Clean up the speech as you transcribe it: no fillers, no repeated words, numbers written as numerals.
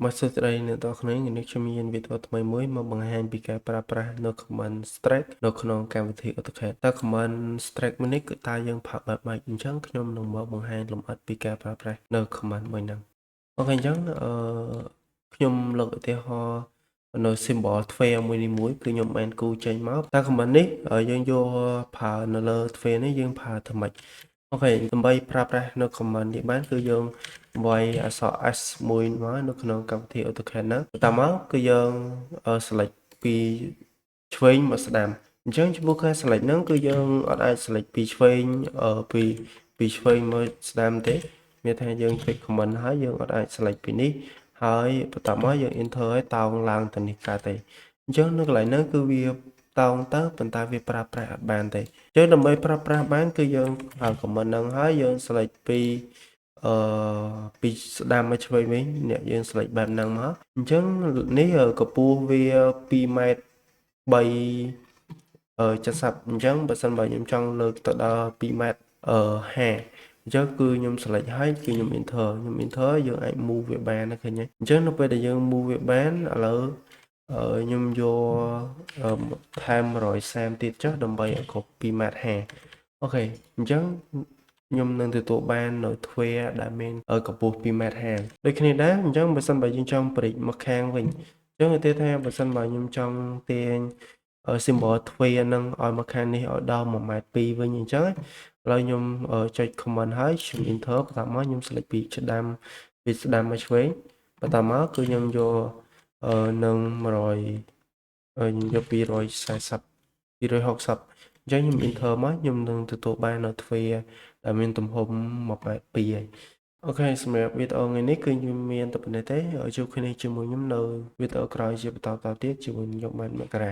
មកសួស្តីអ្នកទាំងអស់គ្នាថ្ងៃនេះខ្ញុំមានវីដេអូថ្មីមួយមកបង្ហាញពីការប្រើប្រាស់នៅ command strike នៅក្នុងកម្មវិធី AutoCAD តើ command strike មួយនេះគឺតើយើងប្រើបែបម៉េចអញ្ចឹងខ្ញុំនឹងមកបង្ហាញលម្អិតពីការប្រើប្រាស់នៅ command មួយហ្នឹងអូខេអញ្ចឹងខ្ញុំលើកឧទាហរណ៍នៅ symbol ទ្វេមួយនេះមួយគឺខ្ញុំបានគូចេញមកតើ command នេះយើងយកប្រើនៅលើទ្វេនេះយើងប្រើធ្វើម៉េចអូខេដើម្បីប្រើប្រាស់នៅ command នេះបានគឺយើងវាយអក្សរ S មួយមកនៅក្នុងកម្មវិធី AutoCAD ហ្នឹងតាមមកគឺយើង select ពីឆ្វេងមកស្ដាំអញ្ចឹងចំពោះការ select ហ្នឹងគឺយើងអត់អាច select ពីឆ្វេងពីឆ្វេងមកស្ដាំទេមានថាយើងចុច command ហើយយើងអត់អាច select ពីនេះហើយបន្តមកយើង enter ឲ្យតោងឡើងទៅនេះកើតទេអញ្ចឹងនៅកន្លែងហ្នឹងគឺវាតោងទៅប៉ុន្តែវាប្រើប្រាស់អត់បានទេអញ្ចឹងដើម្បីប្រើប្រាស់បានគឺយើងប្រើ command ហ្នឹងហើយយើង select ពីស្ដាំមកឆ្វេងវិញអ្នកយើង select បែបហ្នឹងមកអញ្ចឹងនេះកម្ពស់វា2ម៉ែត្រ70អញ្ចឹងបើសិនបើខ្ញុំចង់លើកទៅដល់2ម៉ែត្រ50អញ្ចឹងគឺខ្ញុំ select ហើយគឺខ្ញុំ enter យើងអាច move វាបានណាឃើញទេអញ្ចឹងនៅពេលដែលយើង move វាបានឥឡូវខ្ញុំយកថែម130ទៀតចុះដើម្បីឲ្យគ្រប់2ម៉ែត្រ50អូខេអញ្ចឹងខ្ញុំនឹងទទួលបាននៅទ្វេដែលមានកម្ពស់2ម៉ែត្រ50ដូចគ្នាដែរអញ្ចឹងបើសិនបើយើងចង់ព្រិចមកខាងវិញអញ្ចឹងឧទាហរណ៍ថាបើសិនបើខ្ញុំចង់ទាញsymbol ទ្វេហ្នឹងឲ្យមកខាងនេះឲ្យដល់1ម៉ែត្រ2វិញអញ្ចឹងឥឡូវខ្ញុំចុច command ហើយខ្ញុំ enter បន្តមកខ្ញុំ select ពីស្ដាំមកឆ្វេងបន្តមកគឺខ្ញុំយកនឹង100ខ្ញុំយក240 260អញ្ចឹងខ្ញុំ enter មកខ្ញុំនឹងទទួលបាននៅទ្វេដែលមានទំហំ1ម៉ែត្រ2ហើយអូខេសម្រាប់វីដេអូថ្ងៃនេះគឺខ្ញុំមានតែប៉ុណ្្នេះទេជួបគ្នាជាមួយខ្ញុំនៅវីដេអូក្រោយជាបន្តទៀតជាមួយខ្ញុំបានមករា